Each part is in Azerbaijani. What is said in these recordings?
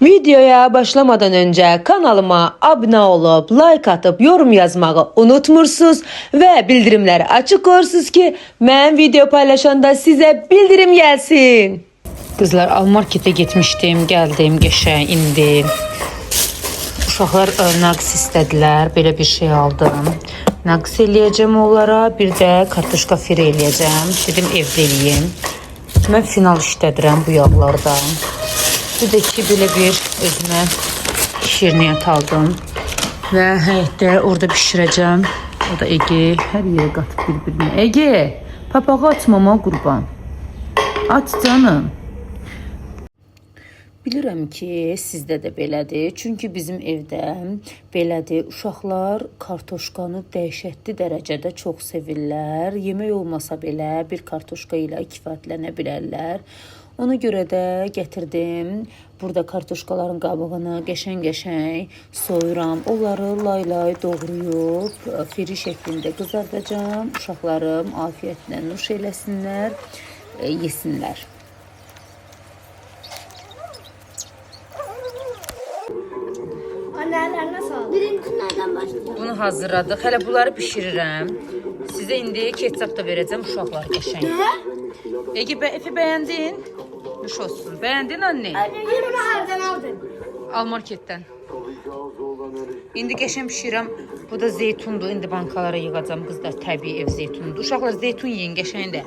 Videoya başlamadan önce kanalıma abone olup like atıp yorum yazmayı unutmursunuz ve bildirimleri açık koyursunuz ki ben video paylaşanda size bildirim gelsin. Kızlar, Almarket'e gitmiştim, geldim, geçen indim. Uşaqlar naqs istədilər, belə bir şey aldım. Naqs eləyəcəm onlara, bir də kartoşka fire eləyəcəm. Dedim evdə eləyim. Mən final işlədirəm bu yağlardan. Bir də ki, belə bir özümə şirniyyat aldım. Və həyətdə orada bişirəcəm. O da Ege, hər yerə qatıb bir-birinə. Ege, papağı atmama qurban. At canım. Bilirəm ki, sizdə də belədir. Çünki bizim evdə belədir. Uşaqlar kartoşkanı dəhşətli dərəcədə çox sevirlər. Yemək olmasa belə bir kartoşka ilə kifayətlənə bilərlər. Ona görə də gətirdim. Burada kartoşkaların qabığını qəşəng-qəşəng soyuram. Onları lay-lay doğrayıb firi şəklində qızardacağam. Uşaqlarım afiyətlə nuş eləsinlər, yesinlər. Birincilerden başlayalım. Bunu hazırladık. Hələ bunları bişirirəm. Sizə indi ketçap da verəcəm uşaqlar qəşəng. Ege, Efe bəyəndin? Nuş olsun. Bəyəndin anne? Anne bunu hardan aldın? Almarketdən. İndi qəşəng bişirəm. Bu da zeytundur. İndi bankalara yığacam qızlar. Təbii ev zeytunudur. Uşaqlar zeytun yiyin qəşəngdir.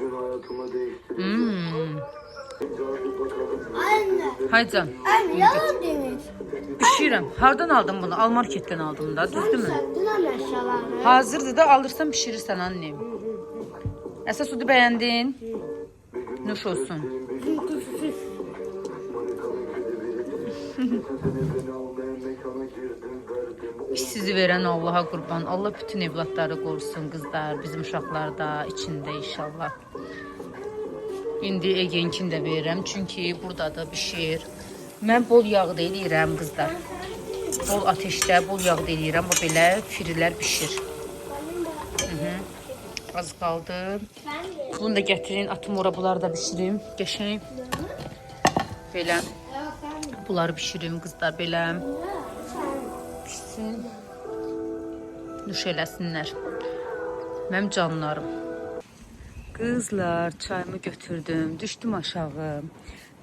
Anne. Haycan. Anne yalan demiş. Bişirəm. Hardan aldım bunu? Almarketdən aldım da. Düzdürmü? Sattın anne eşyalarını. Hazırdır da, alırsan pişirirsən annem. Əsas odu bəyəndin? Nuş olsun. Sizi verən Allaha qurban. Allah bütün evlatları qorusun qızlar. Bizim uşaqlar da içində inşallah. İndi Ege'nkini də verirəm. Çünki burada da bişir. Mən bol yağda eləyirəm qızlar. Bol ateşdə, bol yağda eləyirəm. O belə firilər bişir. Az qaldı. Bunu da gətirin, atım ora, bunları da bişirim. Qəşəng. Belə. Bunları bişirim qızlar, belə. Pişsin. Nuş eləsinlər. Mənim canlarım. Qızlar, çayımı götürdüm, düşdüm aşağı.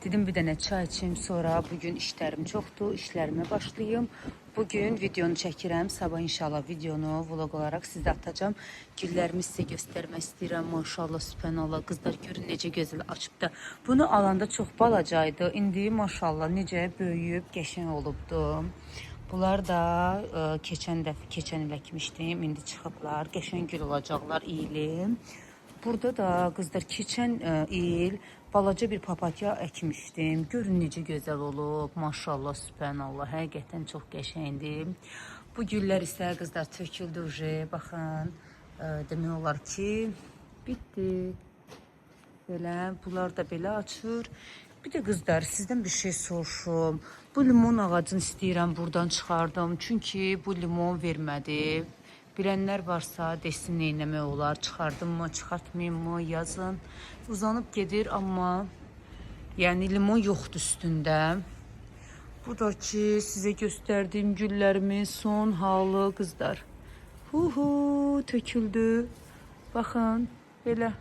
Dedim bir dənə çay içim, sonra bugün işlərim çoxdur, işlərimə başlayayım. Bugün videonu çəkirəm, sabah inşallah videonu vlog olaraq sizə atacağım. Güllərimi sizə göstərmək istəyirəm, maşallah, sübhanallah. Qızlar görün necə gözəl açıb da. Bunu alanda çox balacaydı, indi maşallah necə böyüyüb, qəşəng olubdu. Bunlar da keçən il əkmişdim, indi çıxıblar, qəşəng gül olacaqlar, iyilim. Burada da qızlar keçən il balaca bir papatya əkmişdim. Görün necə gözəl olub. Maşallah, sübhanallah. Həqiqətən çox qəşəngdir. Bu güllər isə qızlar töküldü uje. Baxın, demək olar ki, bitdi. Belə, bunlar da belə açır. Bir də qızlar, sizdən bir şey soruşum. Bu limon ağacını istəyirəm buradan çıxardım. Çünki bu limon vermədi. Bilənlər varsa desin neynəmək olar, çıxardım mı, çıxartmayayım mı, yazın. Uzanıb gedir, amma yəni limon yoxdur üstündə. Bu da ki, sizə göstərdiyim güllərimin son halı qızlar. Töküldü. Baxın, belə.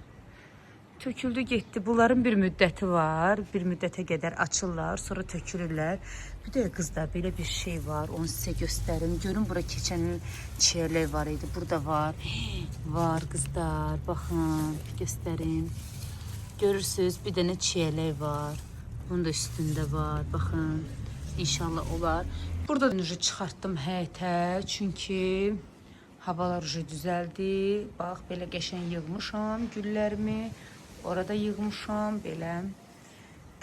Töküldü, getdi. Bunların bir müddəti var. Bir müddətə qədər açırlar, sonra tökülürlər. Bir də qızlar, belə bir şey var. Onu sizə göstərim. Görün, bura keçən çiyələk var idi. Burada var. Var qızlar. Baxın, göstərim. Görürsünüz, bir dənə çiyələk var. Bunun da üstündə var. Baxın, inşallah olar. Burada çıxartdım həyətə. Çünki havalar düzəldi. Bax, belə qəşəng yığmışam güllərimi. Orada yığmışam, belə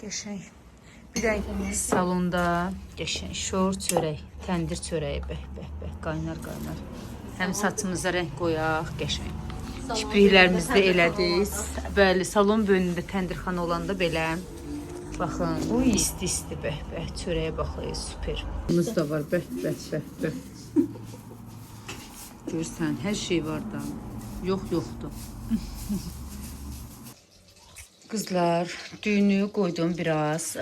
qəşəng. Bir də salonda qəşəng şor çörək, təndir çörəyi, bəh, qaynar. Həm saçımıza rəng qoyaq, qəşəng. Kipriklərimiz də elədik. Bəli, salon bölümündə təndirxana olanda belə. Baxın, isti, bəh, çörəyə baxın, süper. Bunuz da var, bəh. Görsən, hər şey var da. Yoxdur. Qızlar, düyünü qoydum biraz,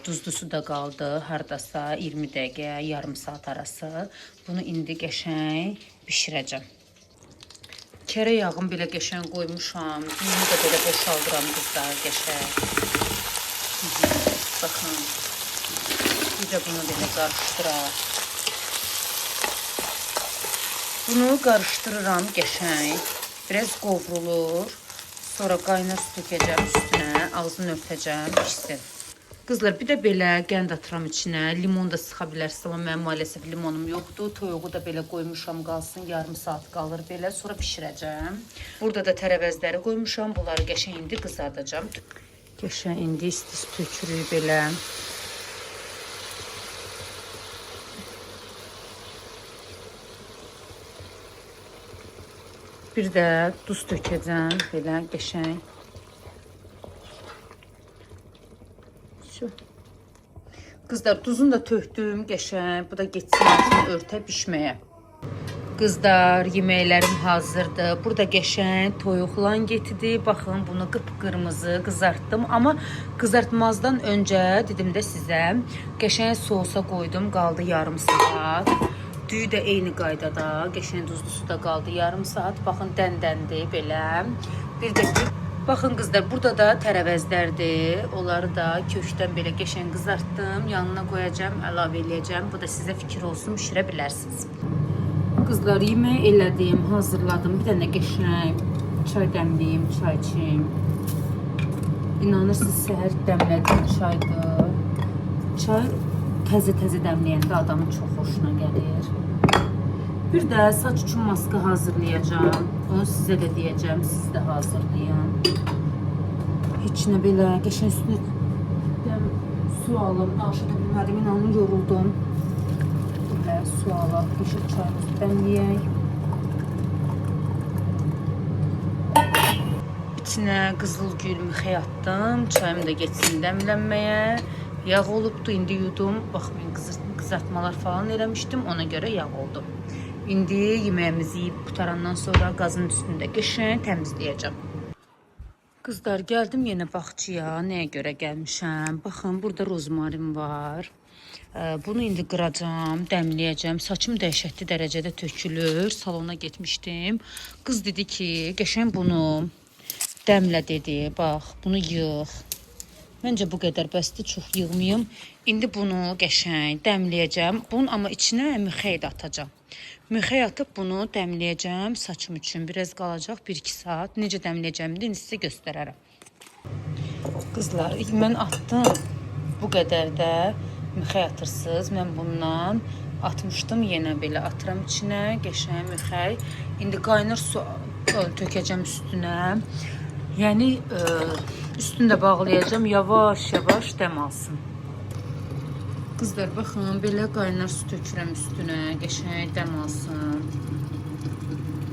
duzlu suda qaldı, hardasa 20 dəqiqə, yarım saat arası. Bunu indi qəşəng bişirəcəm. Kərə yağım belə qəşəng qoymuşam, düyünü də belə boşaldıram qızlar qəşəng. Baxın, bir də bunu belə qarışdıraq. Bunu qarışdırıram qəşəng, biraz qovrulur. Sonra qaynar su tökəcəm üstünə, ağzını örtəcəm, pişsin. Qızlar, bir də belə qənd atıram içinə, limon da sıxa bilərsiniz, amma mənim maalesef limonum yoxdur. Toyuğu da belə qoymuşam, qalsın, yarım saat qalır belə, sonra bişirəcəm. Burada da tərəvəzləri qoymuşam, bunları qəşəng indi qızardacam. Qəşəng indi istis tökürük belə. Bir də duz tökəcəm, belə qəşəng. Qızlar, duzunu da tökdüm, qəşəng. Bu da getsin altını örtə bişməyə. Qızlar, yeməklərim hazırdır. Burada qəşəng toyuq langetidir. Baxın, bunu qıpqırmızı qızartdım. Amma qızartmazdan öncə dedim də sizə, qəşəng soğusa qoydum, qaldı yarım saat. Düyü də eyni qaydada, qəşəng duzlu suda qaldı yarım saat. Baxın, dəndəndir belə. Bir də ki, baxın qızlar, burada da tərəvəzlərdir. Onları da kökdən belə qəşəng qızartdım. Yanına qoyacağım, əlavə eləyəcəm. Bu da sizə fikir olsun, bişirə bilərsiniz. Qızlar, yemək elədim, hazırladım. Bir dənə qəşəng çay dəmləyim, çay içim. İnanırsınız, səhər dəmlədiyim çaydır. Çay təzə-təzə dəmləyəndə adamın çox xoşuna gəlir. Bir də saç üçün maska hazırlayacağım. Onu sizə də deyəcəm, siz də hazırlayın. İçinə belə qəşəng üstünə su alım. Danışa bilmədim, inanın yoruldum. Belə su alaq, qəşəng çayımızı dəmləyək. İçinə qızıl gül mixey atdım. Çayım da getsin dəmlənməyə. Yağ olubdu, indi yudum. Baxmayın, qızartmalar falan eləmişdim, ona görə yağ oldu. İndi yeməyimizi yiyib qutarandan sonra qazın üstündə qəşəng təmizləyəcəm. Qızlar, gəldim yenə bağçaya. Nəyə görə gəlmişəm? Baxın, burada rozmarin var. Bunu indi qıracam, dəmləyəcəm. Saçım dəhşətli dərəcədə tökülür. Salona getmişdim. Qız dedi ki, qəşəng bunu dəmlə dedi. Bax, bunu yığ. Məncə bu qədər bəsdir, çox yığmayım. İndi bunu qəşəng dəmləyəcəm. Bunun amma içinə mixey də atacağam. Mixey atıb bunu dəmləyəcəm saçım üçün. Biraz qalacaq 1-2 saat. Necə dəmləyəcəm indi sizə göstərərəm. Qızlar, mən atdım. Bu qədər də mixey atırsınız. Mən bundan atmışdım. Yenə belə atıram içinə. Qəşəng mixey. İndi qaynar su tökəcəm üstünə. Yəni üstündə bağlayacağım, yavaş-yavaş dəm alsın. Qızlar, baxın, belə qaynar su tökürəm üstünə, qəşəng dəm alsın.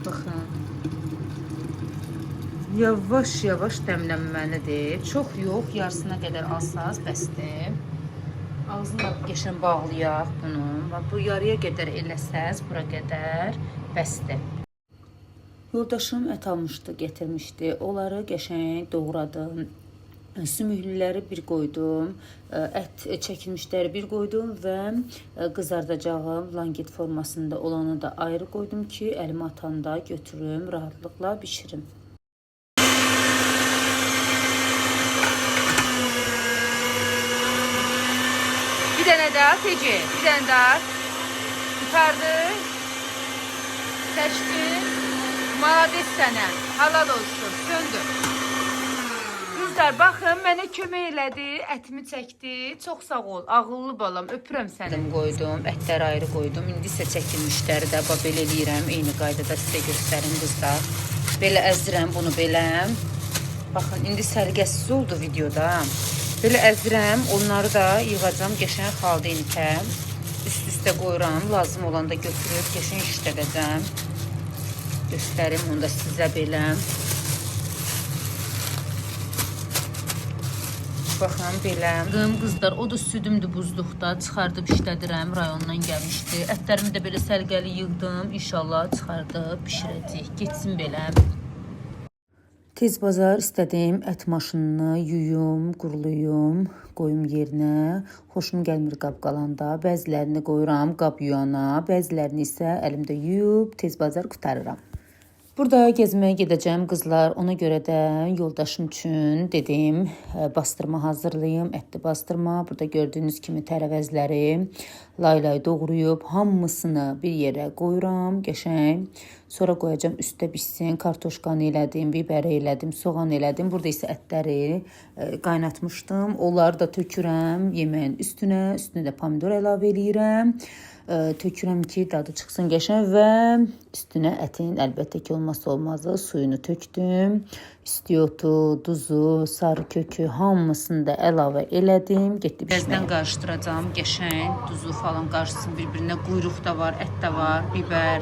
Baxın. Yavaş-yavaş dəmlənməlidir. Çox yox, yarısına qədər alsanız bəsdir. Ağzını da qəşəng bağlayaq bunun. Bu yarıya qədər eləsəz, bura qədər bəsdir. Yoldaşım ət almışdı, getirmişdi. Onları qəşəng doğradım. Sümüklüləri bir qoydum. Ət çəkilmişləri bir qoydum və qızardacağım langet formasında olanı da ayrı qoydum ki, əlimə atanda götürüm, rahatlıqla bişirim. Bir dənə daha Teci, bir dənə daha. Tutardı. Seçtin. Malades sənə, halal olsun, söndür. Qızlar, baxın, mənə kömək elədi, ətimi çəkdi. Çox sağ ol, ağıllı balam, öpürəm səni. Qoydum, ətləri ayrı qoydum. İndi isə çəkilmişləri də belə eləyirəm. Eyni qaydada sizə göstərim qızlar. Belə əzirəm bunu belə. Baxın, indi səliqəsiz oldu videoda. Belə əzirəm, onları da yığacam qəşəng xaldenikə. Üst-üstə qoyuram, lazım olanda götürüb qəşəng işlədəcəm. Göstərim onu da sizə belə. Baxın belə. Qızlar, o da südümdür buzluqda. Çıxardıb işlədirəm. Rayondan gəlmişdi. Ətlərimi də belə sərgəli yığdım. İnşallah çıxardıb bişirəcək. Getsin belə. Tez bazar istədim ət maşınını yuyum, quruluyum, qoyum yerinə. Xoşum gəlmir qab qalanda. Bəzilərini qoyuram qab yuyana, bəzilərini isə əlimdə yuyub tez bazar qurtarıram. Burada gezməyə gedəcəm qızlar. Ona görə də yoldaşım üçün dedim bastırma hazırlayım, ətli bastırma. Burada gördüyünüz kimi tərəvəzləri laylay doğrayıb hamısını bir yerə qoyuram, qəşəng. Sonra qoyacağam üstə bişsin. Kartoşkanı elədim, biberi elədim, soğan elədim. Burada isə ətləri qaynatmışdım. Onları da tökürəm yeməyin üstünə. Üstünə də pomidor əlavə eləyirəm. Tökürəm ki, dadı çıxsın qəşəng və üstünə ətin əlbəttə ki olmazsa olmazı suyunu tökdüm. İstiyotu, duzu, sarı kökü hamısını da əlavə elədim. Getdi bişməyə. Bəzdən qarışdıracağam qəşəng, duzu falan qarışsın bir-birinə. Quyruq da var, ət də var, biber,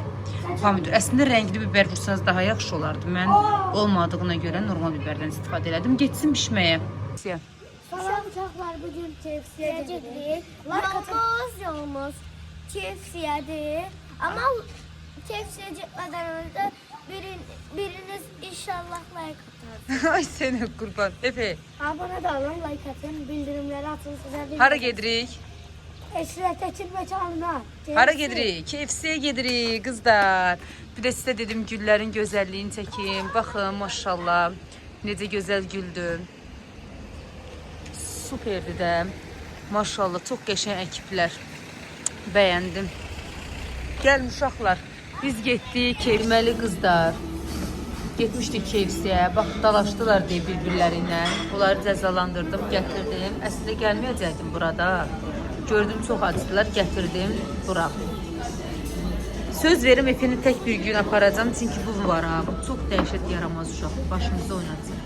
pomidor. Əslində rəngli biber vursanız daha yaxşı olardı. Mən olmadığına görə normal biberdən istifadə elədim. Getsin bişməyə. Salam uşaqlar, bugün KFC-yə gedirik. Yolumuz KFC-dir. Amma KFC-yə getmədən öncə biriniz inşallah like atarsınız. Ay sənə qurban. Efe. Abone də olun, like atın, bildirimləri atın sizə. Hara gedirik? Eşrəfəkin məkanına. Hara gedirik? KFC-yə gedirik qızlar. Bir də sizə dedim güllərin gözəlliyini çəkim. Baxın, maşallah. Necə gözəl güldü. Superdi də. Maşallah, çox qəşəng əkiblər. Bəyəndim. Gəlin uşaqlar. Biz getdik, keyməli qızlar. Getmişdik KFC-yə. Bax, dalaşdılar deyə bir-birləri ilə. Onları cəzalandırdım, gətirdim. Əslində gəlməyəcəkdim burada. Gördüm, çox acıdılar, gətirdim bura. Söz verim, Efe'ni tək bir gün aparacağım. Çünki bu var ha. Çox dəhşət yaramaz uşaq. Başımızda oynatır.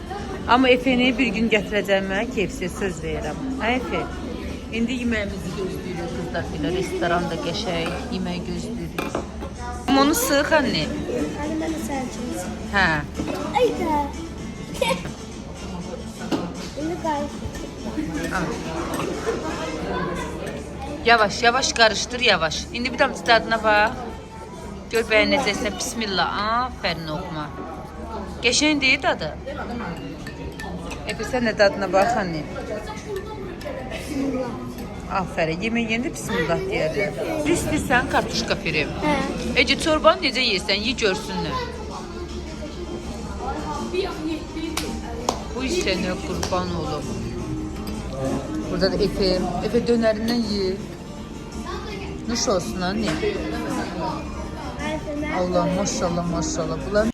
Amma Efe'ni bir gün gətirəcəyimə KFC-yə söz verirəm. Hə Efe? İndi yeməyimizi gözləyirik qızlar. Belə restoranda qəşəng yemək gözləyirik. Onu sıx anne. Hani mənə sərçiniz. Hə. Ay da. İndi qayıt. Yavaş yavaş qarışdır, yavaş. İndi bir damcı dadına bax. Gör bəyənəcəksən. Bismillah. Aferin oğluma. Qəşəng deyil dadı. Efe sən də dadına bax anne. Aferin. Yemək yeyəndə bismillah deyərlər. İstəyirsən kartuşka piri. Hə. Ece çorbanı necə yeyirsən? Yi görsünlər. Bu işə qurban olum. Burada da Efe dönərindən ye. Nuş olsun anne. Allah maşallah maşallah.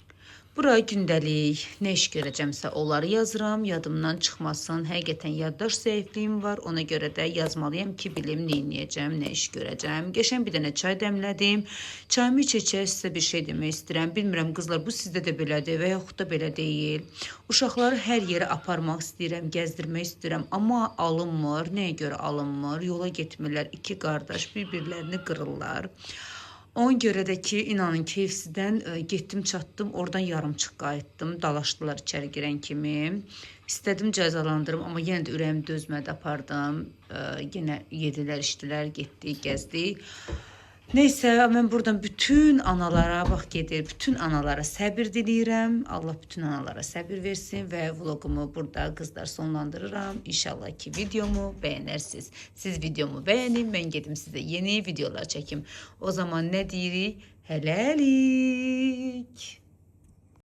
Bura gündəlik, nə iş görəcəmsə onları yazıram, yadımdan çıxmasın. Həqiqətən yaddaş zəifliyim var, ona görə də yazmalıyam ki, bilim nə edəcəm, nə iş görəcəm. Qəşəng bir dənə çay dəmlədim. Çayımı içəcək sizə bir şey demək istəyirəm. Bilmirəm qızlar, bu sizdə də belədir və yaxud da belə deyil. Uşaqları hər yerə aparmaq istəyirəm, gəzdirmək istəyirəm, amma alınmır. Nəyə görə alınmır? Yola getmirlər, iki qardaş bir-birlərini qırırlar. Ona görə də ki, inanın KFC-dən getdim, çatdım, oradan yarımçıq qayıtdım, dalaşdılar içəri girən kimi. İstədim cəzalandırım, amma yenə də ürəyim dözmədi, apardım. Yenə yedilər, içdilər, getdik, gəzdik. Neysə, mən buradan bütün analara, bax gedir, bütün analara səbir diləyirəm. Allah bütün analara səbir versin və vlogumu burada qızlar sonlandırıram. İnşallah ki, videomu bəyənərsiniz. Siz videomu bəyənin, mən gedim sizə yeni videolar çəkim. O zaman nə deyirik? Hələlik.